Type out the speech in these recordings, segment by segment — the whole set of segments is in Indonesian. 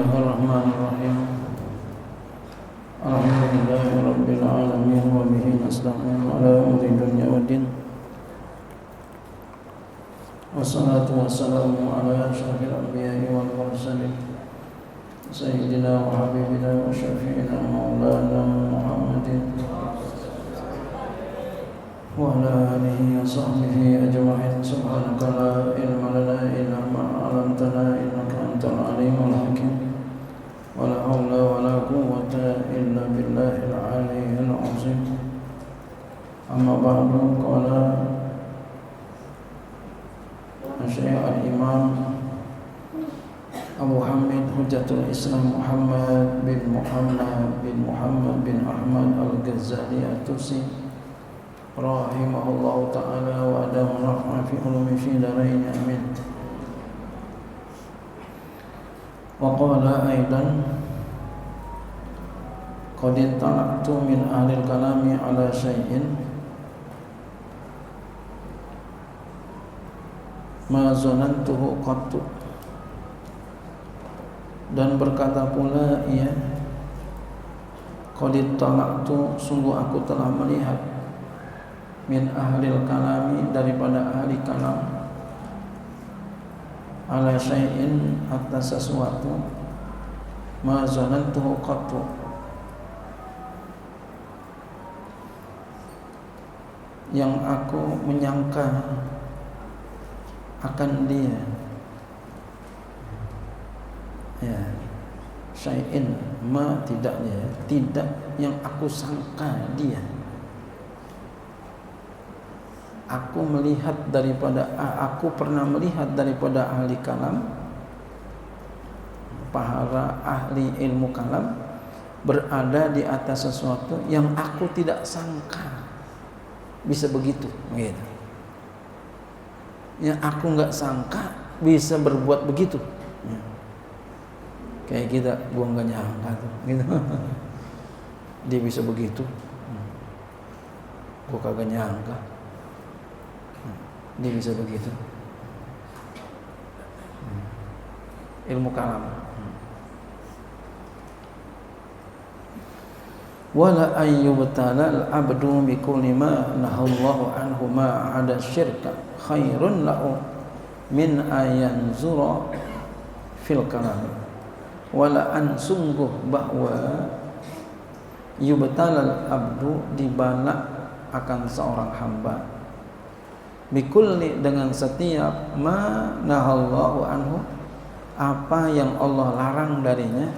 Bismillahirrahmanirrahim. Alhamdulillahirabbil alamin wa bihi nasta'in ala umuri dunya waddin. Wassalatu wassalamu ala asyrafil anbiya'i wal mursalin sayyidina wa habibina wa syafi'ina maulana Muhammadin wa ala alihi wa sahbihi ajma'in. Subhanaka la ilma lana illa ma 'allamtana innaka antal alimul hakim. Wa la haula wa la quwwata illa billahil aliyyil azim. Amma ba'du. Qala Syekh al-Imam Abu Hamid Hujjatul Islam Muhammad bin Ahmad al-Ghazali at-Tusi rahimahullahu ta'ala wa adamu rahmah fi ulumi fi darain amin. Wa qala aidan qad talaqtu min ahli kalami ala syai'in ma zanantuhu qattu. Dan berkata pula ia, qad talaqtu, sungguh aku telah melihat, min ahlil kalami, daripada ahli kalam, ala syai'in, atas sesuatu, ma zanantuhu qattu, yang aku menyangka akan dia. Ya, syai'in, ma tidaknya, tidak yang aku sangka dia. Aku pernah melihat daripada ahli kalam, para ahli ilmu kalam berada di atas sesuatu yang aku tidak sangka bisa begitu, gitu. Yang aku nggak sangka bisa berbuat begitu. Ya. Kayak kita, gua nggak nyangka tuh, gitu. Dia bisa begitu, gua kagak nyangka dia bisa begitu. Ilmu kalam. Wala ayyubtala al-abdu bi kulli ma nahallahu anhu ma 'ada syirka khairun lahu min ayanzura fil kalam. Wala an, sungguh bahwa yubtala al-abdu, dibalak akan seorang hamba, bikulli, dengan setiap, ma nahallahu anhu, apa yang Allah larang darinya,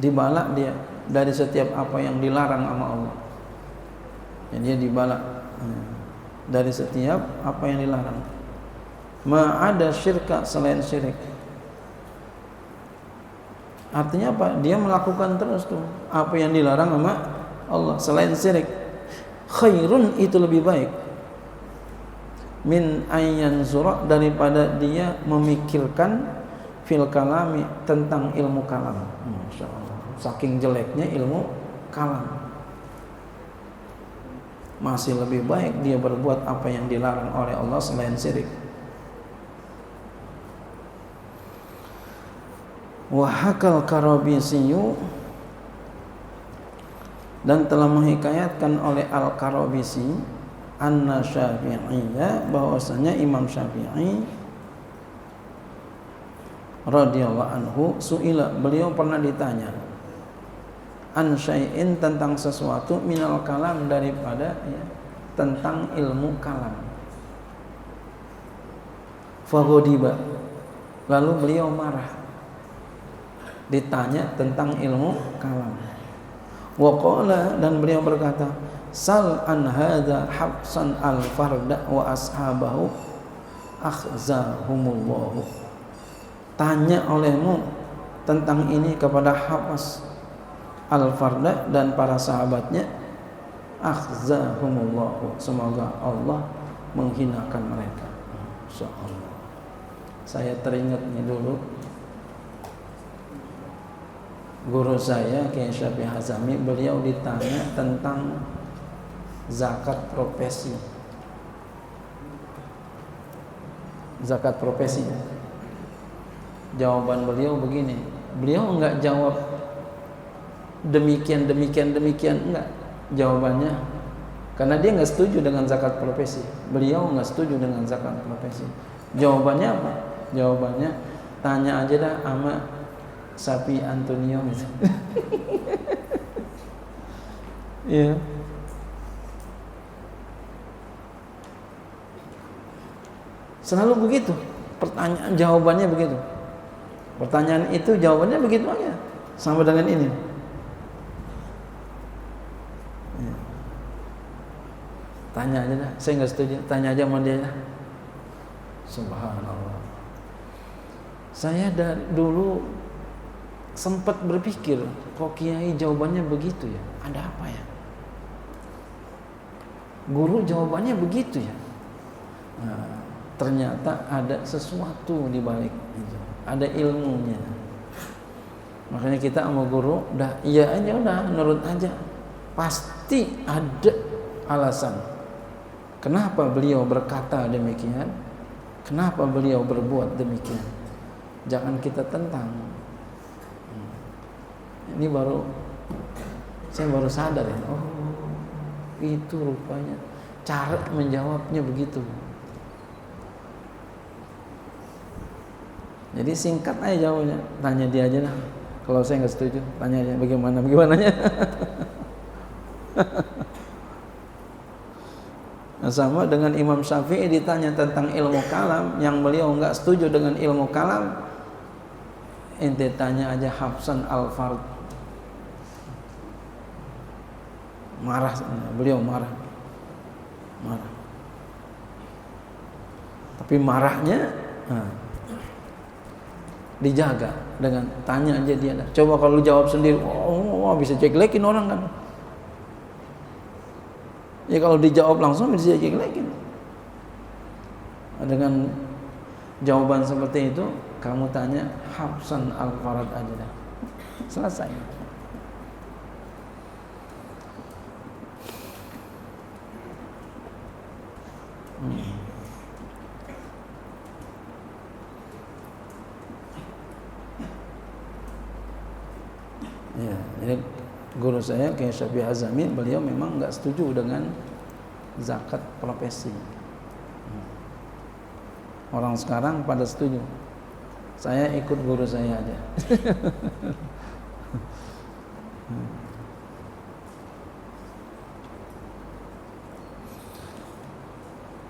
dibalak dia dari setiap apa yang dilarang sama Allah. Jadi dia dibalak dari setiap apa yang dilarang. Ma ada syirka, selain syirik. Artinya apa? Dia melakukan terus tuh apa yang dilarang sama Allah selain syirik. Khairun, itu lebih baik, min ayyan zura, daripada dia memikirkan fil kalami, tentang ilmu kalam. Masya Allah, saking jeleknya ilmu kalam, masih lebih baik dia berbuat apa yang dilarang oleh Allah selain syirik. Wa hakal Karabisiyu, dan telah menghikayatkan oleh Al-Karabisi, anna Syafi'iyya, bahwasanya Imam Syafi'i radhiyallahu anhu, su'ila, beliau pernah ditanya, an syai'in, tentang sesuatu, minal kalam, daripada tentang ilmu kalam. Faghadiba, lalu beliau marah, ditanya tentang ilmu kalam. Wa qala, dan beliau berkata, sal an hadza Habsan al-Farda wa ashabahu akhzahumullahu. Tanya olehmu tentang ini kepada Habs al-Farda dan para sahabatnya, akhzahumullahu, semoga Allah menghinakan mereka. Insyaallah. Saya teringat nih dulu guru saya Kiai Syafi'i Hazami, beliau ditanya tentang zakat profesi. Zakat profesi. Jawaban beliau begini. Beliau enggak jawab demikian enggak. Jawabannya karena dia enggak setuju dengan zakat profesi. Beliau enggak setuju dengan zakat profesi. Jawabannya apa? Jawabannya tanya aja dah sama Sapi Antonio gitu. Iya. Selalu begitu. Pertanyaan jawabannya begitu. Pertanyaan itu jawabannya begitu aja. Sama dengan ini. Ya. Tanya aja dah. Saya nggak setuju. Tanya aja sama dia dah. Subhanallah. Saya dari dulu sempat berpikir, kok kiai jawabannya begitu ya? Ada apa ya? Guru jawabannya begitu ya? Nah, ternyata ada sesuatu di balik itu. Ada ilmunya. Makanya kita sama guru udah iya aja, udah nurut aja. Pasti ada alasan. Kenapa beliau berkata demikian? Kenapa beliau berbuat demikian? Jangan kita tentang. Ini saya baru sadar ya. Oh, itu rupanya cara menjawabnya begitu. Jadi singkat aja jawabnya. Tanya dia aja lah. Kalau saya nggak setuju, tanya aja bagaimananya. Nah, sama dengan Imam Syafi'i ditanya tentang ilmu kalam, yang beliau nggak setuju dengan ilmu kalam, ente tanya aja Habsan Al-Fard. Marah, beliau marah. Tapi marahnya dijaga dengan tanya aja dia. Coba kalau lu jawab sendiri, bisa jelekin orang kan. Ya kalau dijawab langsung bisa jelekin. Dengan jawaban seperti itu, kamu tanya Habsan Al-Farad aja dah. Selesai. Ya, jadi guru saya Kiai Syafi'i Azami, beliau memang enggak setuju dengan zakat profesi. Orang sekarang pada setuju. Saya ikut guru saya aja.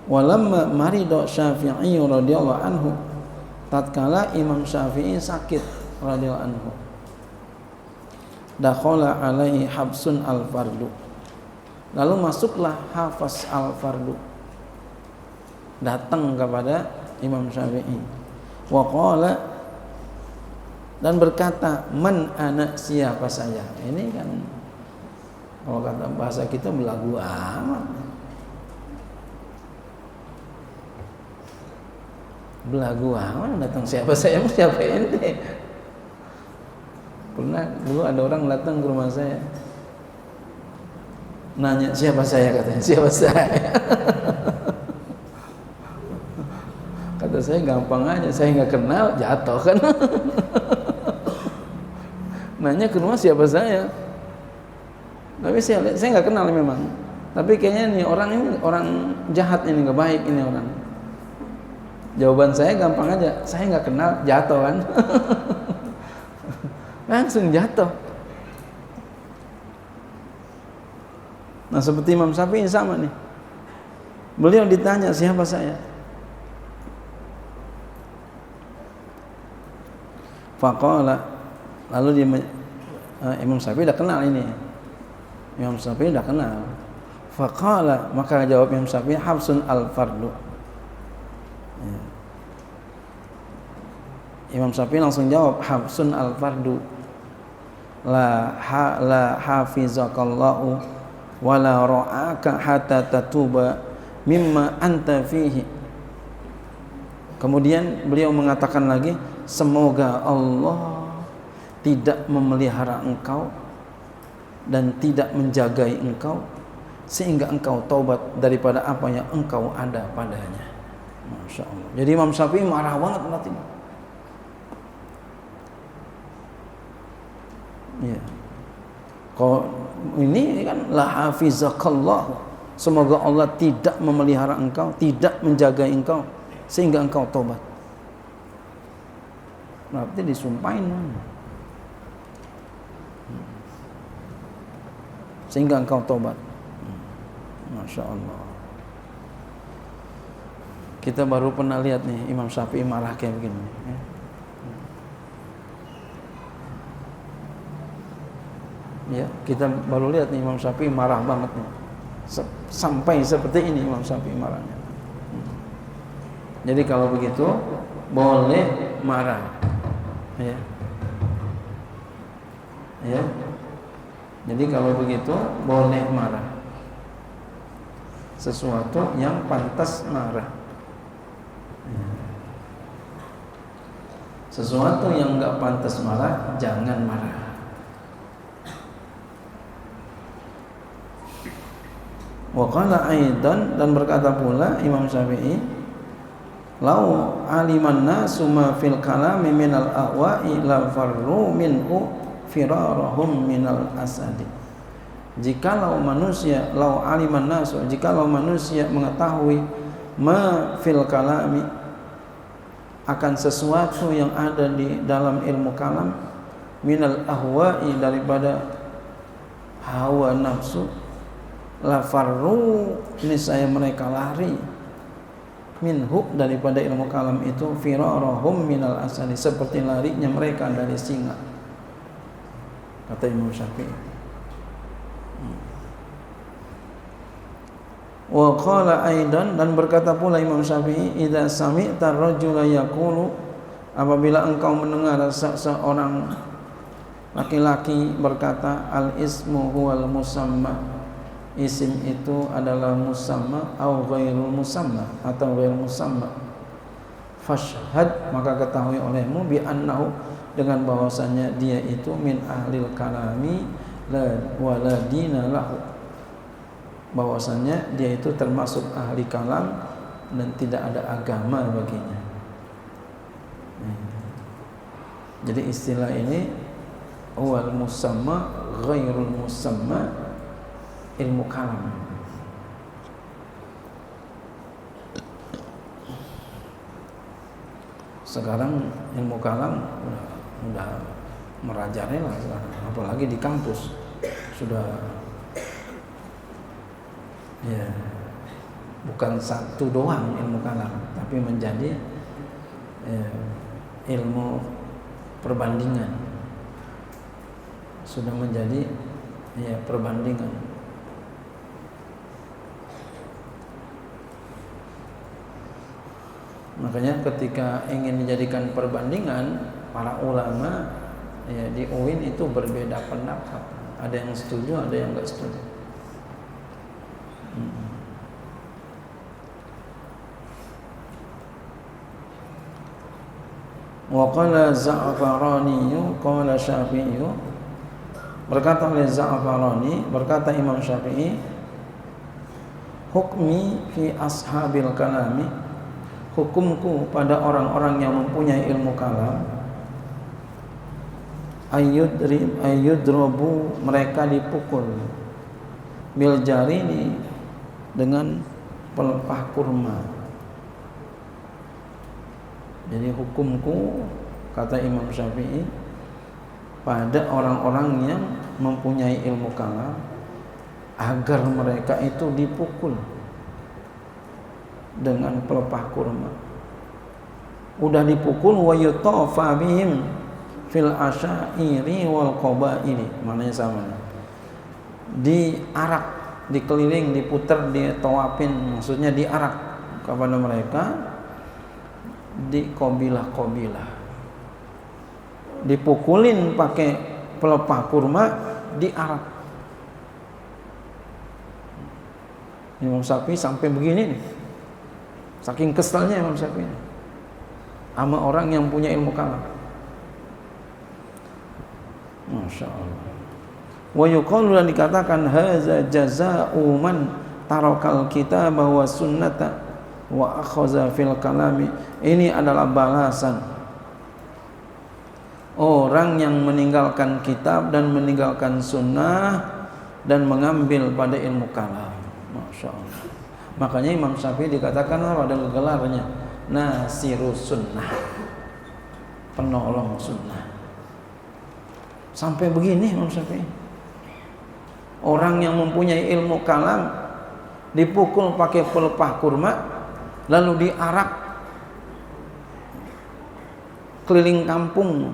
Walamma marido Syafi'i radhiyallahu anhu, tatkala Imam Syafi'i sakit radhiyallahu anhu, dakhala alaihi Habsun al-Fardu, lalu masuklah Hafs al-Fardu datang kepada Imam Syafi'i, wa qala, dan berkata, man ana, siapa saya. Ini kan kalau kata bahasa kita belagu amat. Belagu amat datang, siapa saya, siapa ente. Pernah dulu ada orang datang ke rumah saya, nanya siapa saya, katanya siapa saya. Kata saya gampang aja, saya nggak kenal, jatuh kan. Nanya ke rumah siapa saya, tapi saya nggak kenal memang. Tapi kayaknya nih orang ini orang jahat, ini nggak baik ini orang. Jawaban saya gampang aja, saya nggak kenal, jatuh kan. Langsung jatuh. Nah seperti Imam Syafi'i sama nih. Beliau ditanya siapa saya. Faqala, lalu Imam Syafi'i udah kenal ini. Imam Syafi'i udah kenal. Faqala, maka jawab Imam Syafi'i, Habsun al-Fardu. Ya. Imam Syafi'i langsung jawab, Habsun al-Fardu, la hafizakallahu wa la ra'aka hatta tatuba mimma anta fihi. Kemudian beliau mengatakan lagi, semoga Allah tidak memelihara engkau dan tidak menjagai engkau sehingga engkau taubat daripada apa yang engkau ada padanya. Masya Allah. Jadi Imam Syafi'i marah banget nanti. Ya. Kalau ini kan la hafizakallah, semoga Allah tidak memelihara engkau, tidak menjaga engkau sehingga engkau tobat. Berarti disumpahin sehingga engkau tobat. Masya Allah. Kita baru pernah lihat nih Imam Syafi'i marah kayak begini. Ya, kita baru lihat nih Imam Syafi'i marah banget nih. Sampai seperti ini Imam Syafi'i marahnya. Jadi kalau begitu boleh marah. Ya. Ya. Jadi kalau begitu boleh marah. Sesuatu yang pantas marah. Sesuatu yang enggak pantas marah, jangan marah. Wa qala aidan, dan berkata pula Imam Syafi'i, lau aliman nasu ma fil kalami minal ahwa'i la farru minhu firarahum minal asadi. Jikalau manusia, lau aliman nasu, jikalau manusia mengetahui ma fil kalami, akan sesuatu yang ada di dalam ilmu kalam, minal ahwa'i, daripada hawa nafsu, la farru, niscaya mereka lari, minhu, daripada ilmu kalam itu, firarahum minal asali, seperti larinya mereka dari singa, kata Imam Syafi'i. Wa qala aidan, dan berkata pula Imam Syafi'i, idza sami'ta rajula yaqulu, apabila engkau mendengar seorang laki-laki berkata, al ismu huwal musamma, isim itu adalah musamma, atau ghairul musamma, atau ghair musamma, fashhad, maka ketahui olehmu, bi annahu, dengan bahwasanya dia itu min ahlil kalami la wala dina lahu, bahwasanya dia itu termasuk ahli kalam dan tidak ada agama baginya. Jadi istilah ini wal musamma ghairul musamma, ilmu kalam. Sekarang ilmu kalam udah merajalela sekarang, apalagi di kampus sudah, ya, bukan satu doang ilmu kalam, tapi menjadi ilmu perbandingan, sudah menjadi perbandingan. Makanya ketika ingin dijadikan perbandingan, para ulama di UIN itu berbeda pendapat, ada yang setuju, ada yang enggak setuju. Wa qala Za'farani qala Syafi'i, berkata oleh Za'farani, berkata Imam Syafi'i, hukmi fi ashabil kalami, hukumku pada orang-orang yang mempunyai ilmu kalam, ayyudrobu, mereka dipukul, bil jarini, dengan pelepah kurma. Jadi hukumku, kata Imam Syafi'i, pada orang-orang yang mempunyai ilmu kalam, agar mereka itu dipukul dengan pelepah kurma. Udah dipukul, wa yutafa bihim fil asyairi wal qabaili, maknanya sama. Diarak, dikeliling, diputar, ditawafin, maksudnya diarak kepada mereka di qabilah-qabilah. Dipukulin pakai pelepah kurma, diarak. Imam Syafi'i sampai begini nih, saking keselnya Imam Syafi'i sama orang yang punya ilmu kalam. Masya Allah. Wa yuqalu, dan dikatakan, haza jazaa'u man tarakal kitaba wa sunnata wa akhaza fil kalami, ini adalah balasan orang yang meninggalkan kitab dan meninggalkan sunnah dan mengambil pada ilmu kalam. Masya Allah. Makanya Imam Syafi'i dikatakan ada gelarnya Nasirus Sunnah, penolong sunnah. Sampai begini Imam Syafi'i, orang yang mempunyai ilmu kalam dipukul pakai pelepah kurma, lalu diarak keliling kampung.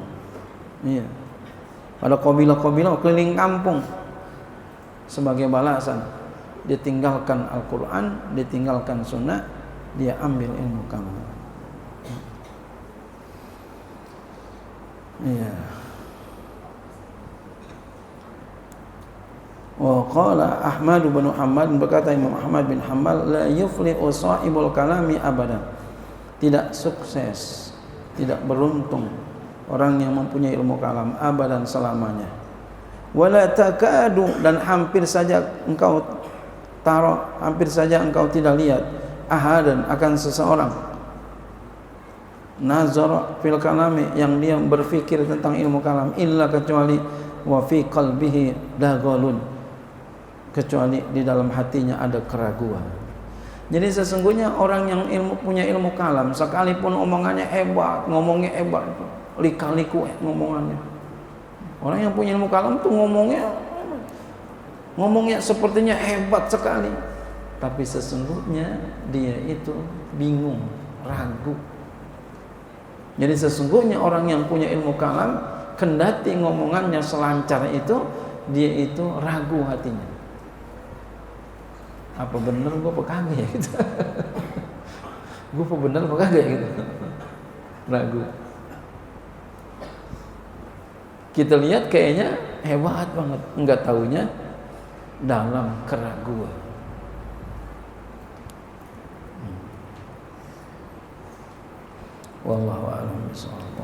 Iya. Pada kabilah-kabilah keliling kampung sebagai balasan. Dia tinggalkan Al-Quran, dia tinggalkan sunnah, dia ambil ilmu kalam. Iya. Wa qala Ahmad bin Hanbal, berkata Imam Ahmad bin Hanbal, la yuflihu sahibul kalami abadan. Tidak sukses, tidak beruntung orang yang mempunyai ilmu kalam abadan, selamanya. Wala takadu, dan hampir saja engkau tidak lihat ahadan, akan seseorang nazar fil kalami, yang dia berfikir tentang ilmu kalam, illa, kecuali wa fi qalbihi daghalun, kecuali di dalam hatinya ada keraguan. Jadi sesungguhnya orang yang punya ilmu kalam, sekalipun omongannya hebat, ngomongnya hebat, lika-liku ngomongannya. Orang yang punya ilmu kalam tuh ngomongnya sepertinya hebat sekali, tapi sesungguhnya dia itu bingung, ragu. Jadi sesungguhnya orang yang punya ilmu kalam, kendati ngomongannya selancar itu, dia itu ragu hatinya. Apa bener gue apa kagak ya gitu. Gue apa bener apa kagak gitu. Ragu. Kita lihat kayaknya hebat banget, enggak taunya dalam keraguan. Wallahu a'lam bishawab.